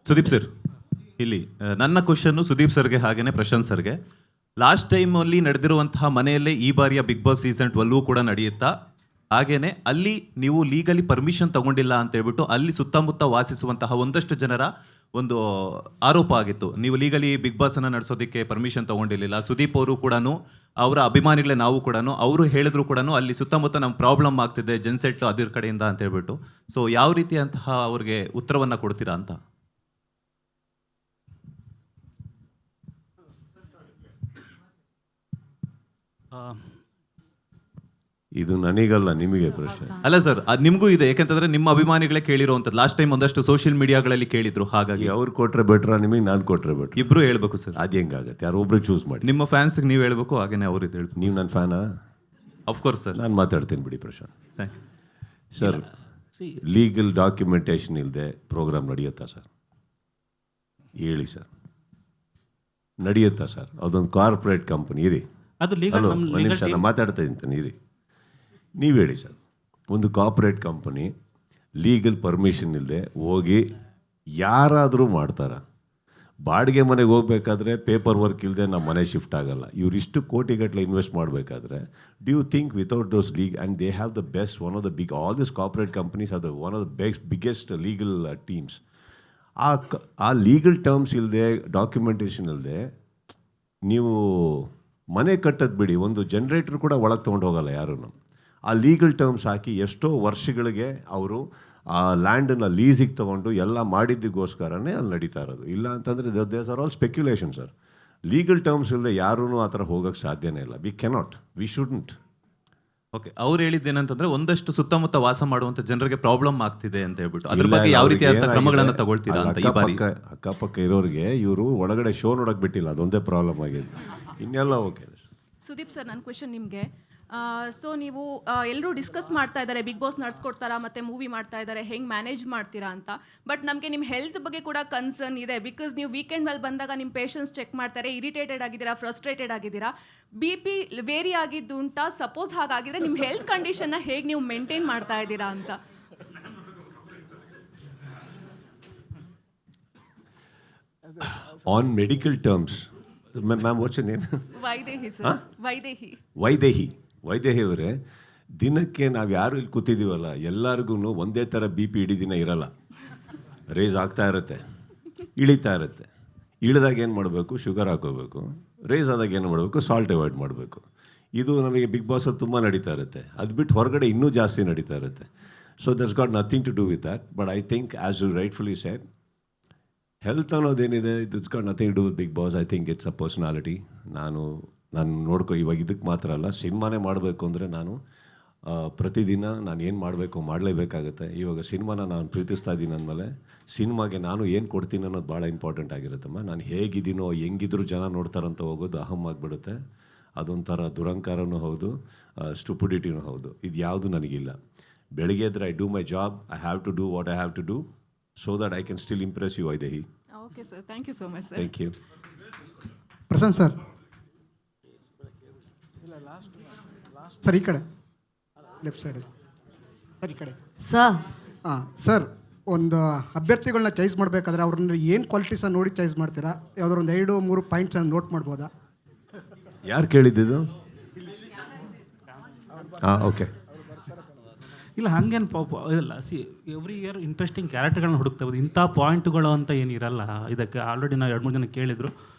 Sudeep sir, ಇಲ್ಲಿ ನನ್ನ question Sudeep ಸರ್ಗೆ ಹಾಗೇನೆ ಪ್ರಶಾಂತ್ ಸರ್ಗೆ. ಲಾಸ್ಟ್ ಟೈಮಲ್ಲಿ ನಡೆದಿರುವಂತಹ ಮನೆಯಲ್ಲೇ ಈ ಬಾರಿಯ ಬಿಗ್ ಬಾಸ್ ಸೀಸನ್ 12 ಕೂಡ ನಡೆಯುತ್ತಾ, ಹಾಗೇನೆ ಅಲ್ಲಿ ನೀವು ಲೀಗಲಿ ಪರ್ಮಿಷನ್ ತಗೊಂಡಿಲ್ಲ ಅಂತ ಹೇಳ್ಬಿಟ್ಟು ಅಲ್ಲಿ ಸುತ್ತಮುತ್ತ ವಾಸಿಸುವಂತಹ ಒಂದಷ್ಟು ಜನರ ಒಂದು ಆರೋಪ ಆಗಿತ್ತು. ನೀವು ಲೀಗಲಿ ಬಿಗ್ ಬಾಸ್ ಅನ್ನ ನಡೆಸೋದಕ್ಕೆ ಪರ್ಮಿಷನ್ ತಗೊಂಡಿರಲಿಲ್ಲ. ಸುದೀಪ್ ಅವರು ಕೂಡ ಅವರ ಅಭಿಮಾನಿಗಳೇ ನಾವು ಕೂಡ ಅವರು ಹೇಳಿದ್ರು ಕೂಡ ಅಲ್ಲಿ ಸುತ್ತಮುತ್ತ ನಮ್ಗೆ ಪ್ರಾಬ್ಲಮ್ ಆಗ್ತಿದೆ ಜೆನ್ಸೆಟ್ ಅದ್ರ ಕಡೆಯಿಂದ ಅಂತ ಹೇಳ್ಬಿಟ್ಟು. ಸೊ ಯಾವ ರೀತಿಯಂತಹ ಅವ್ರಿಗೆ ಉತ್ತರವನ್ನ ಕೊಡ್ತೀರಾ ಅಂತ? ಇದು ನನಗಲ್ಲ, ನಿಮಗೆ ಪ್ರಶ್ನೆ. ಅಲ್ಲ ಸರ್, ಅದು ನಿಮಗೂ ಇದೆ, ಯಾಕಂತಂದ್ರೆ ನಿಮ್ಮ ಅಭಿಮಾನಿಗಳೇ ಕೇಳಿರುವಂಥದ್ದು. ಲಾಸ್ಟ್ ಟೈಮ್ ಒಂದಷ್ಟು ಸೋಷಿಯಲ್ ಮೀಡಿಯಾಗಳಲ್ಲಿ ಕೇಳಿದ್ರು, ಹಾಗಾಗಿ ಅವ್ರು ಕೊಟ್ರೆ ಬೆಟ್ರ, ನಿಮಗೆ ನಾನು ಕೊಟ್ರೆ ಬೆಟ್ರ? ಇಬ್ರು ಹೇಳ್ಬೇಕು ಸರ್. ಅದು ಹೆಂಗಾಗತ್ತೆ? ಯಾರು ಒಬ್ರಿಗೆ ಚೂಸ್ ಮಾಡಿ. ನಿಮ್ಮ ಫ್ಯಾನ್ಸ್ಗೆ ನೀವು ಹೇಳ್ಬೇಕು, ಹಾಗೇನೆ ಅವ್ರು ಇದು ಹೇಳ್ಬೇಕು. ನೀವು ನನ್ನ ಫ್ಯಾನಾ? Of course sir. ನಾನು ಮಾತಾಡ್ತೀನಿ ಬಿಡಿ Prashant. Thank you sir. Legal documentation ಇಲ್ಲದೆ ಪ್ರೋಗ್ರಾಮ್ ನಡೆಯುತ್ತಾ ಸರ್? ಹೇಳಿ ಸರ್, ನಡೆಯುತ್ತಾ ಸರ್? ಅದೊಂದು ಕಾರ್ಪೊರೇಟ್ ಕಂಪನಿ. ಇರಿ, ಅದು ಹಲೋ ಒಂದು ನಿಮಿಷ, ನಾನು ಮಾತಾಡ್ತಾ ಇದ್ದೀನಿ, ಇರಿ. ನೀವು ಹೇಳಿ ಸರ್, ಒಂದು ಕಾರ್ಪೊರೇಟ್ ಕಂಪನಿ ಲೀಗಲ್ ಪರ್ಮಿಷನ್ ಇಲ್ಲದೆ ಹೋಗಿ ಯಾರಾದರೂ ಮಾಡ್ತಾರ? ಬಾಡಿಗೆ ಮನೆಗೆ ಹೋಗ್ಬೇಕಾದ್ರೆ ಪೇಪರ್ ವರ್ಕ್ ಇಲ್ಲದೆ ನಮ್ಮ ಮನೆ ಶಿಫ್ಟ್ ಆಗಲ್ಲ. ಇವರಿಷ್ಟು ಕೋಟಿಗಟ್ಟಲೆ ಇನ್ವೆಸ್ಟ್ ಮಾಡಬೇಕಾದ್ರೆ do you think without those league and they have the best, one of the big, all this corporate companies are the one of the biggest legal teams. ಆ legal terms ಇಲ್ಲದೆ, documentation ಇಲ್ಲದೆ ನೀವು ಮನೆ ಕಟ್ಟೋದು ಬಿಡಿ, ಒಂದು generator ಕೂಡ ಒಳಗೆ ತೊಗೊಂಡು ಹೋಗಲ್ಲ ಯಾರೂ. ಆ ಲೀಗಲ್ ಟರ್ಮ್ಸ್ ಹಾಕಿ ಎಷ್ಟೋ ವರ್ಷಗಳಿಗೆ ಅವರು ಆ ಲ್ಯಾಂಡನ್ನು ಲೀಸಿಗೆ ತೊಗೊಂಡು ಎಲ್ಲ ಮಾಡಿದ್ದಕ್ಕೋಸ್ಕರನೇ ಅಲ್ಲಿ ನಡೀತಾ ಇರೋದು. ಇಲ್ಲ ಅಂತಂದರೆ these are all speculation sir. Legal terms ಇಲ್ಲದೆ ಯಾರೂ ಆ ಥರ ಹೋಗೋಕ್ಕೆ ಸಾಧ್ಯನೇ ಇಲ್ಲ. We cannot, we shouldn't. Okay, ಅವ್ರು ಹೇಳಿದ್ದೇನಂತಂದ್ರೆ ಒಂದಷ್ಟು ಸುತ್ತಮುತ್ತ ವಾಸ ಮಾಡುವಂತ ಜನರಿಗೆ ಪ್ರಾಬ್ಲಮ್ ಆಗ್ತಿದೆ ಅಂತ ಹೇಳ್ಬಿಟ್ಟು, ಅದ್ರ ಬಗ್ಗೆ ಯಾವ ರೀತಿಯಾದ ಕ್ರಮಗಳನ್ನ ತಗೊಳ್ತೀರಾ ಅಂತ ಈ ಬಾರಿ? ಅಕ್ಕಪಕ್ಕ ಇರೋರಿಗೆ ಇವರು ಒಳಗಡೆ ಶೋ ನೋಡೋಕೆ ಬಿಟ್ಟಿಲ್ಲ, ಅದೊಂದೇ ಪ್ರಾಬ್ಲಮ್ ಆಗಿದೆ. ಇನ್ನೆಲ್ಲ ಓಕೆ. ಸುದೀಪ್ ಸರ್, ನನ್ನ ಕ್ವೆಶನ್ ನಿಮಗೆ. ಸೊ ನೀವು ಎಲ್ಲರೂ ಡಿಸ್ಕಸ್ ಮಾಡ್ತಾ ಇದ್ದಾರೆ, ಬಿಗ್ ಬಾಸ್ ನಡ್ಸ್ಕೊಡ್ತಾರಾ ಮತ್ತು ಮೂವಿ ಮಾಡ್ತಾ ಇದ್ದಾರೆ, ಹೆಂಗೆ ಮ್ಯಾನೇಜ್ ಮಾಡ್ತೀರಾ ಅಂತ. ಬಟ್ ನಮಗೆ ನಿಮ್ಮ ಹೆಲ್ತ್ ಬಗ್ಗೆ ಕೂಡ ಕನ್ಸರ್ನ್ ಇದೆ. ಬಿಕಾಸ್ ನೀವು ವೀಕೆಂಡ್ ಮೇಲೆ ಬಂದಾಗ ನಿಮ್ಮ ಪೇಷನ್ಸ್ ಚೆಕ್ ಮಾಡ್ತಾರೆ, ಇರಿಟೇಟೆಡ್ ಆಗಿದ್ದೀರಾ, ಫ್ರಸ್ಟ್ರೇಟೆಡ್ ಆಗಿದ್ದೀರಾ, BP ವೇರಿ ಆಗಿದ್ದು ಉಂಟಾ? ಸಪೋಸ್ ಹಾಗಾಗಿದ್ರೆ ನಿಮ್ಮ ಹೆಲ್ತ್ ಕಂಡೀಷನ್ನ ಹೇಗೆ ನೀವು ಮೇಂಟೈನ್ ಮಾಡ್ತಾ ಇದ್ದೀರಾ ಅಂತ. On medical terms, ma'am what's name? Vaidehi sir. Vaidehi. Vaidehi ಅವರೇ, ದಿನಕ್ಕೆ ನಾವು ಯಾರು ಇಲ್ಲಿ ಕೂತಿದ್ದೀವಲ್ಲ ಎಲ್ಲರಿಗೂ ಒಂದೇ ಥರ BP ಇಡೀ ದಿನ ಇರಲ್ಲ. ರೇಸ್ ಆಗ್ತಾ ಇರುತ್ತೆ, ಇಳಿತಾ ಇರುತ್ತೆ. ಇಳಿದಾಗ ಏನು ಮಾಡಬೇಕು? ಶುಗರ್ ಹಾಕೋಬೇಕು. ರೇಸ್ ಆದಾಗ ಏನು ಮಾಡಬೇಕು? ಸಾಲ್ಟ್ ಅವಾಯ್ಡ್ ಮಾಡಬೇಕು. ಇದು ನಮಗೆ ಬಿಗ್ ಬಾಸಲ್ಲಿ ತುಂಬ ನಡೀತಾ ಇರುತ್ತೆ. ಅದು ಬಿಟ್ಟು ಹೊರಗಡೆ ಇನ್ನೂ ಜಾಸ್ತಿ ನಡೀತಾ ಇರುತ್ತೆ. So that's got nothing to do with that. But I think as you rightfully said, health ಅನ್ನೋದೇನಿದೆ, it's got nothing to do with Bigg Boss. I think it's a personality. ನಾನು ಇವಾಗ ಇದಕ್ಕೆ ಮಾತ್ರ ಅಲ್ಲ, ಸಿನಿಮಾನೇ ಮಾಡಬೇಕು ಅಂದರೆ ನಾನು ಪ್ರತಿದಿನ ನಾನು ಏನು ಮಾಡಬೇಕು ಮಾಡಲೇಬೇಕಾಗುತ್ತೆ. ಇವಾಗ ಸಿನಿಮಾನ ನಾನು ಪ್ರೀತಿಸ್ತಾ ಇದ್ದೀನಿ ಅಂದಮೇಲೆ ಸಿನಿಮಾಗೆ ನಾನು ಏನು ಕೊಡ್ತೀನಿ ಅನ್ನೋದು ಭಾಳ ಇಂಪಾರ್ಟೆಂಟ್ ಆಗಿರುತ್ತಮ್ಮ. ನಾನು ಹೇಗಿದ್ದೀನೋ ಹೆಂಗಿದ್ರು ಜನ ನೋಡ್ತಾರಂತ ಹೋಗೋದು ಅಹಂ ಆಗಿಬಿಡುತ್ತೆ. ಅದೊಂಥರ ದುರಂಕಾರನೂ ಹೌದು, ಸ್ಟುಪಿಡಿಟಿನೂ ಹೌದು. ಇದು ಯಾವುದು ನನಗಿಲ್ಲ. ಬೆಳಗ್ಗೆ ಎದ್ರೆ I do my job, I have to do what I have to do so that I can still impress you, Vaidehi. Okay sir, thank you so much sir. Thank you. Prashant sir, sir ಈ ಕಡೆ left side sir, ಈ ಕಡೆ sir. ಹಾಂ sir, ಒಂದು ಅಭ್ಯರ್ಥಿಗಳನ್ನ choice ಮಾಡಬೇಕಾದ್ರೆ ಅವ್ರನ್ನ ಏನು ಕ್ವಾಲಿಟೀಸನ್ನು ನೋಡಿ ಚಾಯ್ಸ್ ಮಾಡ್ತೀರಾ? ಯಾವ್ದಾದ್ರು ಒಂದು 2-3 ಪಾಯಿಂಟ್ಸನ್ನು ನೋಟ್ ಮಾಡ್ಬೋದಾ? ಯಾರು ಕೇಳಿದ್ದು? ಓಕೆ. ಇಲ್ಲ, ಹಂಗೇನು ಇಲ್ಲ. ಎವ್ರಿ ಇಯರ್ ಇಂಟ್ರೆಸ್ಟಿಂಗ್ ಕ್ಯಾರೆಕ್ಟರ್ಗಳನ್ನ ಹುಡುಕ್ತಾ ಇರ್ಬೋದು. ಇಂಥ ಪಾಯಿಂಟ್ಗಳು ಅಂತ ಏನಿರಲ್ಲ ಇದಕ್ಕೆ. ಆಲ್ರೆಡಿ ನಾವು 2-3 ಜನ ಕೇಳಿದರು.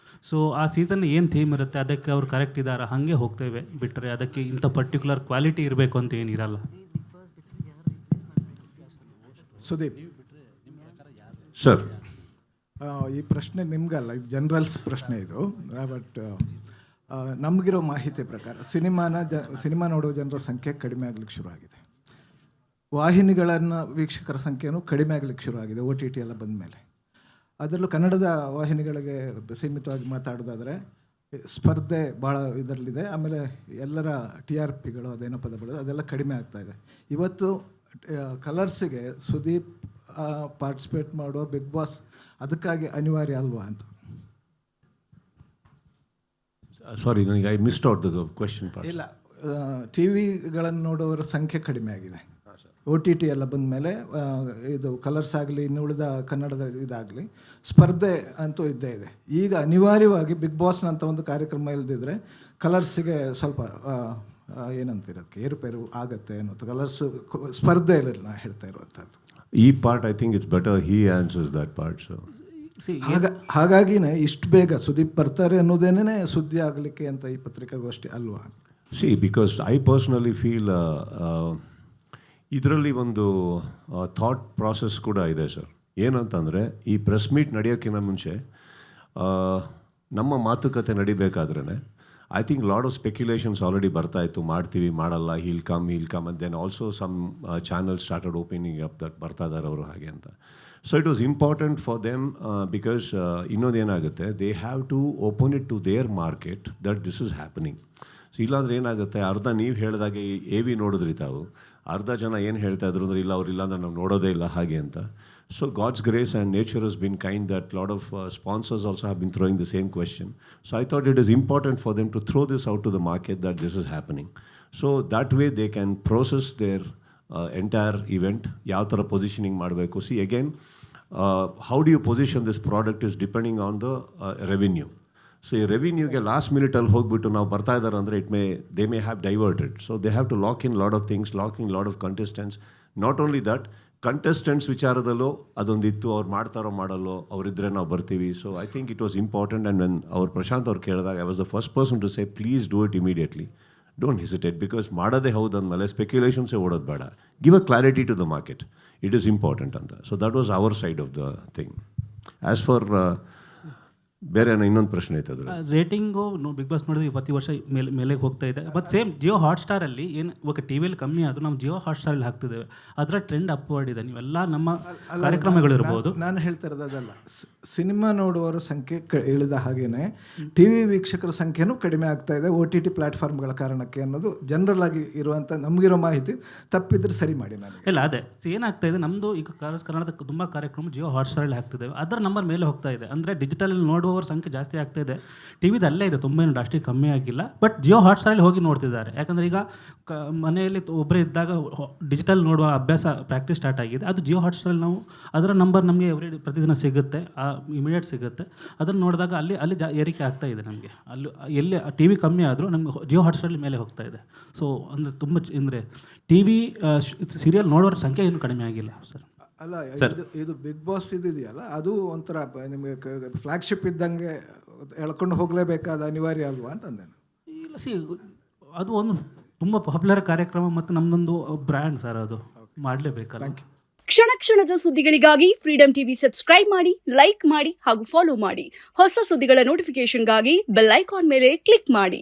ಸೊ ಆ ಸೀಸನ್ ಏನು ಥೀಮ್ ಇರುತ್ತೆ ಅದಕ್ಕೆ ಅವ್ರು ಕರೆಕ್ಟ್ ಇದ್ದಾರೆ, ಹಾಗೆ ಹೋಗ್ತೇವೆ. ಬಿಟ್ಟರೆ ಅದಕ್ಕೆ ಇಂಥ ಪರ್ಟಿಕ್ಯುಲರ್ ಕ್ವಾಲಿಟಿ ಇರಬೇಕು ಅಂತ ಏನಿರಲ್ಲ. ಸುದೀಪ್ ಸರ್, ಈ ಪ್ರಶ್ನೆ ನಿಮಗಲ್ಲ, ಇದು ಜನರಲ್ಸ್ ಪ್ರಶ್ನೆ ಇದು. ಬಟ್ ನಮಗಿರೋ ಮಾಹಿತಿ ಪ್ರಕಾರ ಸಿನಿಮಾ ನೋಡೋ ಜನರ ಸಂಖ್ಯೆ ಕಡಿಮೆ ಆಗಲಿಕ್ಕೆ ಶುರುವಾಗಿದೆ. ವಾಹಿನಿಗಳನ್ನು ವೀಕ್ಷಕರ ಸಂಖ್ಯೆಯೂ ಕಡಿಮೆ ಆಗಲಿಕ್ಕೆ ಶುರುವಾಗಿದೆ OTT ಎಲ್ಲ ಬಂದ ಮೇಲೆ. ಅದರಲ್ಲೂ ಕನ್ನಡದ ವಾಹಿನಿಗಳಿಗೆ ಸೀಮಿತವಾಗಿ ಮಾತಾಡೋದಾದರೆ ಸ್ಪರ್ಧೆ ಭಾಳ ಇದರಲ್ಲಿದೆ. ಆಮೇಲೆ ಎಲ್ಲರ TRPಗಳು ಅದೇನೋ ಪದಗಳು ಅದೆಲ್ಲ ಕಡಿಮೆ ಆಗ್ತಾಯಿದೆ. ಇವತ್ತು ಕಲರ್ಸಿಗೆ ಸುದೀಪ್ ಪಾರ್ಟಿಸಿಪೇಟ್ ಮಾಡೋ ಬಿಗ್ ಬಾಸ್ ಅದಕ್ಕಾಗಿ ಅನಿವಾರ್ಯ ಅಲ್ವಾ ಅಂತ. ಸಾರಿ, ನನಗೆ I missed out the question. ಇಲ್ಲ, TV ಗಳನ್ನು ನೋಡೋರ ಸಂಖ್ಯೆ ಕಡಿಮೆ ಆಗಿದೆ. OTT ಎಲ್ಲ ಬಂದಮೇಲೆ ಇದು ಕಲರ್ಸ್ ಆಗಲಿ ಇನ್ನುಳಿದ ಕನ್ನಡದ ಇದಾಗಲಿ ಸ್ಪರ್ಧೆ ಅಂತೂ ಇದ್ದೇ ಇದೆ. ಈಗ ಅನಿವಾರ್ಯವಾಗಿ ಬಿಗ್ ಬಾಸ್ನಂಥ ಒಂದು ಕಾರ್ಯಕ್ರಮ ಇಲ್ಲದಿದ್ದರೆ ಕಲರ್ಸಿಗೆ ಸ್ವಲ್ಪ ಏನಂತಿರೋದಕ್ಕೆ ಏರುಪೇರು ಆಗುತ್ತೆ ಅನ್ನೋದು. ಕಲರ್ಸು ಸ್ಪರ್ಧೆಯಲ್ಲಿ ನಾ ಹೇಳ್ತಾ ಇರುವಂಥದ್ದು. ಈ part I think it's better he answers that part. So ಹಾಗಾಗಿನೇ ಇಷ್ಟು ಬೇಗ ಸುದೀಪ್ ಬರ್ತಾರೆ ಅನ್ನೋದೇನೇ ಸುದ್ದಿ ಆಗಲಿಕ್ಕೆ ಅಂತ ಈ ಪತ್ರಿಕಾಗೋಷ್ಠಿ ಅಲ್ವಾ? ಬಿಕಾಸ್ ಐ ಪರ್ಸ್ನಲಿ ಫೀಲ್ ಇದರಲ್ಲಿ ಒಂದು ಥಾಟ್ ಪ್ರಾಸೆಸ್ ಕೂಡ ಇದೆ ಸರ್. ಏನಂತಂದರೆ ಈ ಪ್ರೆಸ್ ಮೀಟ್ ನಡೆಯೋಕ್ಕಿಂತ ಮುಂಚೆ ನಮ್ಮ ಮಾತುಕತೆ ನಡಿಬೇಕಾದ್ರೇ I think lot of speculations already ಬರ್ತಾಯಿತ್ತು, ಮಾಡ್ತೀವಿ ಮಾಡಲ್ಲ, he'll come and then also some channel started opening up that ಬರ್ತಾ ಇದ್ದಾರೆ ಅವರು ಹಾಗೆ ಅಂತ. So it was important for them because ಇನ್ನೊಂದೇನಾಗುತ್ತೆ, they have to open it to their market that this is happening. So ಇಲ್ಲಾಂದ್ರೆ ಏನಾಗುತ್ತೆ, ಅರ್ಧ ನೀವು ಹೇಳಿದಾಗೆ AV ನೋಡಿದ್ರಿ ತಾವು, ಅರ್ಧ ಜನ ಏನು ಹೇಳ್ತಾ ಇದ್ರು ಅಂದರೆ ಇಲ್ಲ ಅವ್ರು ಇಲ್ಲಾಂದ್ರೆ ನಾವು ನೋಡೋದೇ ಇಲ್ಲ ಹಾಗೆ ಅಂತ. So God's grace and nature has been kind that a lot of sponsors also have been throwing the same question. So I thought it is important for them to throw this out to the market that this is happening. So that way they can process their entire event. Yav thara positioning ಮಾಡಬೇಕು. See again, how do you position this product is depending on the revenue. So ಈ ರೆವಿನ್ಯೂಗೆ last ಮಿನಿಟಲ್ಲಿ ಹೋಗ್ಬಿಟ್ಟು ನಾವು ಬರ್ತಾ ಇದ್ದಾರೆ ಅಂದರೆ they may have diverted. So they have to lock in lot of things, lock in lot of contestants. Not only that, contestants ವಿಚಾರದಲ್ಲೂ ಅದೊಂದಿತ್ತು, ಅವ್ರು ಮಾಡ್ತಾರೋ ಮಾಡಲ್ಲೋ, ಅವರಿದ್ದರೆ ನಾವು ಬರ್ತೀವಿ. So I think it was important. And when ಅವ್ರು ಪ್ರಶಾಂತ್ ಅವ್ರು ಕೇಳಿದಾಗ I was the first person to say please do it immediately, don't hesitate, because ಮಾಡೋದೇ ಹೌದು ಅಂದಮೇಲೆ ಸ್ಪೆಕ್ಯುಲೇಷನ್ಸೇ ಓಡೋದು ಬೇಡ. Give a clarity to the market, it is important ಅಂತ. So that was our side of the thing. As for ಬೇರೆ ಇನ್ನೊಂದು ಪ್ರಶ್ನೆ ಐತೆ ಅದ್ರ ರೇಟಿಂಗು ಬಿಗ್ ಬಾಸ್ ನೋಡಿದ್ರೆ ಪ್ರತಿ ವರ್ಷ ಮೇಲೆ ಹೋಗ್ತಾ ಇದೆ. ಬಟ್ ಸೇಮ್ ಜಿಯೋ ಹಾಟ್ಸ್ಟಾರಲ್ಲಿ ಏನು ಇವಾಗ ಟಿ ವಿಯಲ್ಲಿ ಕಮ್ಮಿ ಆದರೂ ನಾವು ಜಿಯೋ ಹಾಟ್ಸ್ಟಾರಲ್ಲಿ ಹಾಕ್ತಿದ್ದೇವೆ, ಅದರ ಟ್ರೆಂಡ್ ಅಪ್ವರ್ಡ್ ಇದೆ. ನೀವೆಲ್ಲ ನಮ್ಮ ಕಾರ್ಯಕ್ರಮಗಳಿರ್ಬೋದು. ನಾನು ಹೇಳ್ತಾ ಇರೋದು ಅದಲ್ಲ, ಸಿನಿಮಾ ನೋಡುವವರ ಸಂಖ್ಯೆ ಇಳಿದ ಹಾಗೇನೆ TV ವೀಕ್ಷಕರ ಸಂಖ್ಯೆನೂ ಕಡಿಮೆ ಆಗ್ತಾ ಇದೆ OTT ಪ್ಲಾಟ್ಫಾರ್ಮ್ಗಳ ಕಾರಣಕ್ಕೆ ಅನ್ನೋದು ಜನರಲ್ ಆಗಿ ಇರುವಂಥ ನಮಗಿರೋ ಮಾಹಿತಿ. ತಪ್ಪಿದ್ರೆ ಸರಿ ಮಾಡಿ. ನಾನು ಇಲ್ಲ ಅದೇ ಏನಾಗ್ತಾ ಇದೆ, ನಮ್ಮದು ಈಗ ಕನ್ನಡದ ತುಂಬ ಕಾರ್ಯಕ್ರಮ ಜಿಯೋ ಹಾಟ್ಸ್ಟಾರಲ್ಲಿ ಹಾಕ್ತಿದ್ದೇವೆ, ಅದರ ನಂಬರ್ ಮೇಲೆ ಹೋಗ್ತಾ ಇದೆ. ಅಂದರೆ ಡಿಜಿಟಲಲ್ಲಿ ನೋಡುವವರ ಸಂಖ್ಯೆ ಜಾಸ್ತಿ ಆಗ್ತಾ ಇದೆ. ಟಿವಿದು ಅಲ್ಲೇ ಇದೆ, ತುಂಬ ಏನು ಅಷ್ಟೇ ಕಮ್ಮಿ ಆಗಿಲ್ಲ. ಬಟ್ ಜಿಯೋ ಹಾಟ್ಸ್ಟಾರಲ್ಲಿ ಹೋಗಿ ನೋಡ್ತಿದ್ದಾರೆ. ಯಾಕಂದರೆ ಈಗ ಮನೆಯಲ್ಲಿ ಒಬ್ಬರೇ ಇದ್ದಾಗ ಡಿಜಿಟಲ್ ನೋಡುವ ಅಭ್ಯಾಸ ಪ್ರಾಕ್ಟೀಸ್ ಸ್ಟಾರ್ಟ್ ಆಗಿದೆ. ಅದು ಜಿಯೋ ಹಾಟ್ಸ್ಟಾರಲ್ಲಿ ನಾವು ಅದರ ನಂಬರ್ ನಮಗೆ ಪ್ರತಿದಿನ ಸಿಗುತ್ತೆ, ಇಮಿಡಿಯೇಟ್ ಸಿಗುತ್ತೆ. ಅದನ್ನು ನೋಡಿದಾಗ ಅಲ್ಲಿ ಏರಿಕೆ ಆಗ್ತಾ ಇದೆ ನಮಗೆ. ಎಲ್ಲಿ TV ಕಮ್ಮಿ ಆದರೂ ನಮಗೆ ಜಿಯೋ ಹಾಟ್ಸ್ಟಾರಲ್ಲಿ ಮೇಲೆ ಹೋಗ್ತಾ ಇದೆ. ಸೊ ಅಂದರೆ ತುಂಬ ಅಂದರೆ TV ಸೀರಿಯಲ್ ನೋಡೋರ ಸಂಖ್ಯೆ ಏನು ಕಡಿಮೆ ಆಗಿಲ್ಲ ಸರ್. ಅಲ್ಲ, ಇದು ಬಿಗ್ ಬಾಸ್ ಇದೆಯಲ್ಲ, ಅದು ಒಂಥರ ನಿಮಗೆ ಫ್ಲಾಗ್ಶಿಪ್ ಇದ್ದಂಗೆ ಎಳ್ಕೊಂಡು ಹೋಗಲೇಬೇಕಾದ ಅನಿವಾರ್ಯ ಅಲ್ವಾ ಅಂತಂದೆ. ಇಲ್ಲ ಅದು ಒಂದು ತುಂಬ ಪಾಪ್ಯುಲರ್ ಕಾರ್ಯಕ್ರಮ ಮತ್ತು ನಮ್ಮದೊಂದು ಬ್ರ್ಯಾಂಡ್ ಸರ್, ಅದು ಮಾಡಲೇಬೇಕಲ್ಲ. ಕ್ಷಣ ಕ್ಷಣದ ಸುದ್ದಿಗಳಿಗಾಗಿ ಫ್ರೀಡಮ್ ಟಿವಿ ಸಬ್ಸ್ಕ್ರೈಬ್ ಮಾಡಿ, ಲೈಕ್ ಮಾಡಿ ಹಾಗೂ ಫಾಲೋ ಮಾಡಿ. ಹೊಸ ಸುದ್ದಿಗಳ ನೋಟಿಫಿಕೇಶನ್ಗಾಗಿ ಬೆಲ್ ಐಕಾನ್ ಮೇಲೆ ಕ್ಲಿಕ್ ಮಾಡಿ.